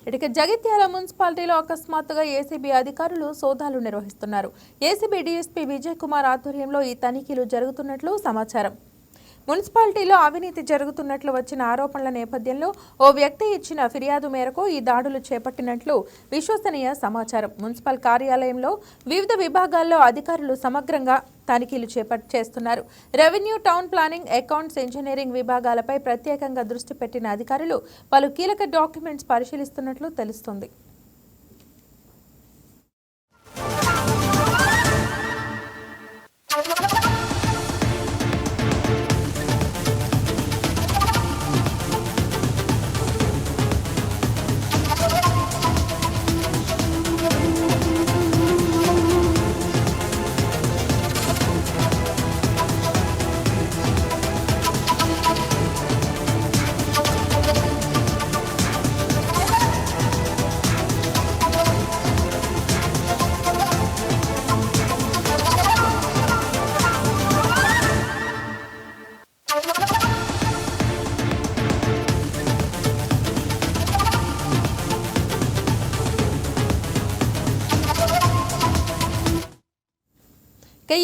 ఇటుక జగిత్యాల మున్సిపాలిటీలో అకస్మాత్తుగా ఏసీబీ అధికారులు సోదాలు నిర్వహిస్తున్నారు. ఏసీబీ డీఎస్పీ విజయ్ కుమార్ ఆధ్వర్యంలో ఈ తనిఖీలు జరుగుతున్నట్లు సమాచారం. మున్సిపాలిటీలో అవినీతి జరుగుతున్నట్లు వచ్చిన ఆరోపణల నేపథ్యంలో ఓ వ్యక్తి ఇచ్చిన ఫిర్యాదు మేరకు ఈ దాడులు చేపట్టినట్లు విశ్వసనీయ సమాచారం. మున్సిపల్ కార్యాలయంలో వివిధ విభాగాల్లో అధికారులు సమగ్రంగా తనిఖీలు చేస్తున్నారు. Revenue, town planning, accounts, engineering విభాగాలపై ప్రత్యేకంగా దృష్టి పెట్టిన అధికారులు పలు కీలక డాక్యుమెంట్స్ పరిశీలిస్తున్నట్లు తెలుస్తోంది.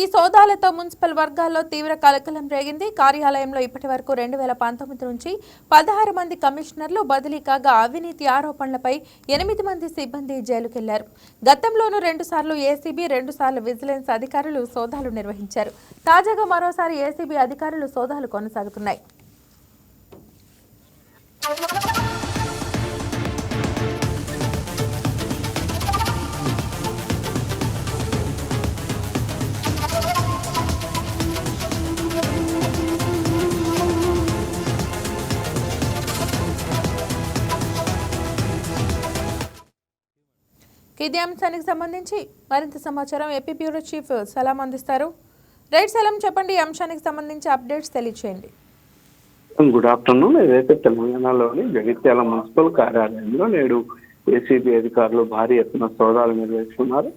ఈ సోదాలతో మున్సిపల్ వర్గాల్లో తీవ్ర కలకలం రేగింది. కార్యాలయంలో ఇప్పటి వరకు 2019 నుంచి 16 మంది కమిషనర్లు బదిలీ కాగా అవినీతి ఆరోపణలపై 8 మంది సిబ్బంది జైలుకెళ్లారు. గతంలోనూ 2 సార్లు ఏసీబీ, 2 సార్లు విజిలెన్స్ అధికారులు సోదాలు నిర్వహించారు. తాజాగా మరోసారి ఏసీబీ అధికారులు సోదాలు కొనసాగుతున్నాయి. ఇదే అంశానికి సంబంధించి మరింత సమాచారం ఏపీ బ్యూరో చీఫ్ సలాం అందిస్తారు. రైట్ సలాం, చెప్పండి, ఈ అంశానికి సంబంధించి అప్డేట్స్ తెలియచేయండి. Good afternoon. ఏదైతే తెలంగాణలోని జగిత్యాల మున్సిపల్ కార్యాలయంలో నేడు ఏసీబీ అధికారులు భారీ ఎత్తున సోదాలు నిర్వహిస్తున్నారు.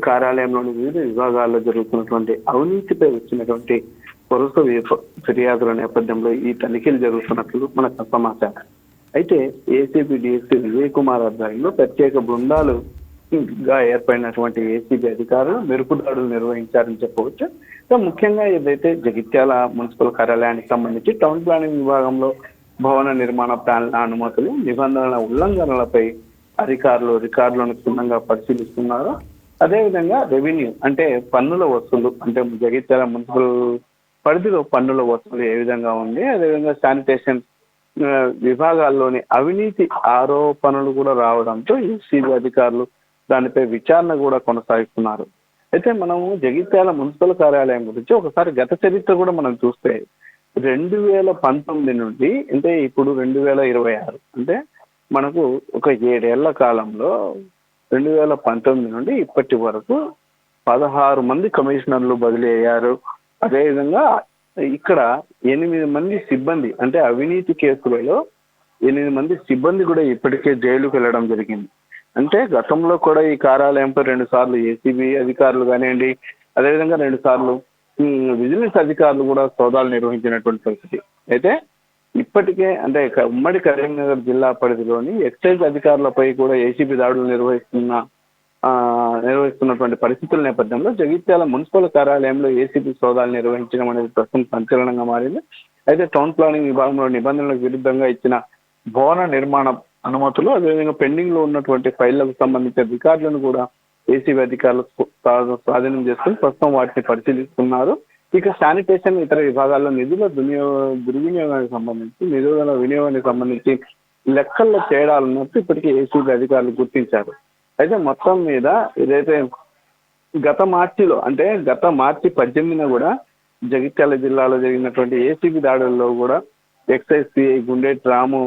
కార్యాలయంలోని వివిధ విభాగాల్లో జరుగుతున్నటువంటి అవినీతిపై వచ్చినటువంటి వరుస ఫిర్యాదుల నేపథ్యంలో ఈ తనిఖీలు జరుగుతున్నట్లు మనకు సమాచారం. అయితే ఏసీబీ డీఎస్పీ విజయ్ కుమార్ ఆధ్వర్యంలో ప్రత్యేక బృందాలు ఏర్పడినటువంటి ఏసీబీ అధికారులు మెరుపు దాడులు నిర్వహించారని చెప్పవచ్చు. ముఖ్యంగా ఏదైతే జగిత్యాల మున్సిపల్ కార్యాలయానికి సంబంధించి టౌన్ ప్లానింగ్ విభాగంలో భవన నిర్మాణ ప్లాన్ల అనుమతులు, నిబంధనల ఉల్లంఘనలపై అధికారులు రికార్డులను క్షుణ్ణంగా పరిశీలిస్తున్నారు. అదేవిధంగా రెవెన్యూ అంటే పన్నుల వసూలు, అంటే జగిత్యాల మున్సిపల్ పరిధిలో పన్నుల వసూలు ఏ విధంగా ఉంది, అదేవిధంగా శానిటేషన్ విభాగాల్లోని అవినీతి ఆరోపణలు కూడా రావడంతో ఏసీబీ అధికారులు దానిపై విచారణ కూడా కొనసాగిస్తున్నారు. అయితే మనము జగిత్యాల మున్సిపల్ కార్యాలయం గురించి ఒకసారి గత చరిత్ర కూడా మనం చూస్తే 2019 నుండి అంటే ఇప్పుడు 2026 అంటే మనకు ఒక 7 ఏళ్ల కాలంలో 2019 నుండి ఇప్పటి వరకు 16 మంది కమిషనర్లు బదిలీ అయ్యారు. అదేవిధంగా ఇక్కడ 8 మంది సిబ్బంది అంటే అవినీతి కేసులలో 8 మంది సిబ్బంది కూడా ఇప్పటికే జైలుకు వెళ్ళడం జరిగింది. అంటే గతంలో కూడా ఈ కార్యాలయంపై 2 సార్లు ఏసీబీ అధికారులు కానివ్వండి, అదేవిధంగా 2 సార్లు విజిలెన్స్ అధికారులు కూడా సోదాలు నిర్వహించినటువంటి పరిస్థితి. అయితే ఇప్పటికే అంటే ఉమ్మడి కరీంనగర్ జిల్లా పరిధిలోని ఎక్సైజ్ అధికారులపై కూడా ఏసీబీ దాడులు నిర్వహిస్తున్నటువంటి పరిస్థితుల నేపథ్యంలో జగిత్యాల మున్సిపల్ కార్యాలయంలో ఏసీబీ సోదాలు నిర్వహించడం అనేది ప్రస్తుతం సంచలనంగా మారింది. అయితే టౌన్ ప్లానింగ్ విభాగంలో నిబంధనలకు విరుద్ధంగా ఇచ్చిన భవన నిర్మాణ అనుమతులు, అదేవిధంగా పెండింగ్ లో ఉన్నటువంటి ఫైళ్లకు సంబంధించిన రికార్డులను కూడా ఏసీబీ అధికారులు స్వాధీనం చేసుకుని ప్రస్తుతం వాటిని పరిశీలిస్తున్నారు. ఇక శానిటేషన్ ఇతర విభాగాల్లో నిధుల దుర్వినియోగానికి సంబంధించి నిధుల వినియోగానికి సంబంధించి లెక్కల్లో తేడాలు ఉన్నట్టు ఇప్పటికీ ఏసీబీ అధికారులు గుర్తించారు. అయితే మొత్తం మీద ఏదైతే గత మార్చి 18న కూడా జగిత్యాల జిల్లాలో జరిగినటువంటి ఏసీబీ దాడుల్లో కూడా ఎక్సైజ్ సిఐ గుండెటి రాము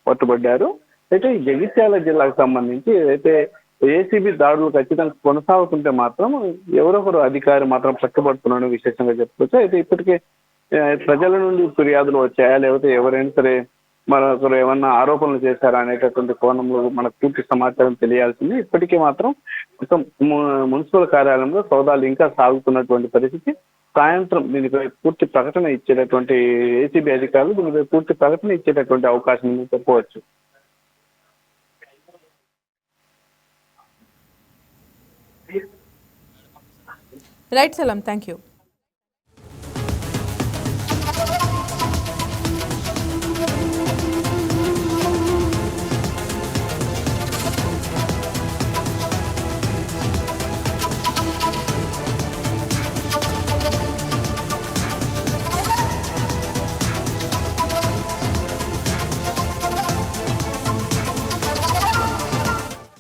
పట్టుబడ్డారు. అయితే ఈ జగిత్యాల జిల్లాకు సంబంధించి ఏదైతే ఏసీబీ దాడులు ఖచ్చితంగా కొనసాగుతుంటే మాత్రం ఎవరొకరు అధికారి మాత్రం పట్టుబడుతున్నారని విశేషంగా చెప్పుకోవచ్చు. అయితే ఇప్పటికే ప్రజల నుండి ఫిర్యాదులు వచ్చాయా, లేకపోతే ఎవరైనా సరే మరొకరు ఏమన్నా ఆరోపణలు చేశారా అనేటటువంటి కోణంలో మనకు పూర్తి సమాచారం తెలియాల్సింది. ఇప్పటికే మాత్రం మున్సిపల్ కార్యాలయంలో సోదాలు ఇంకా సాగుతున్నటువంటి పరిస్థితి. సాయంత్రం దీనిపై పూర్తి ప్రకటన ఇచ్చేటటువంటి ఏసీబీ అధికారులు దీనిపై పూర్తి ప్రకటన ఇచ్చేటటువంటి అవకాశం చెప్పవచ్చు. రైట్ సలాం, థ్యాంక్ యూ.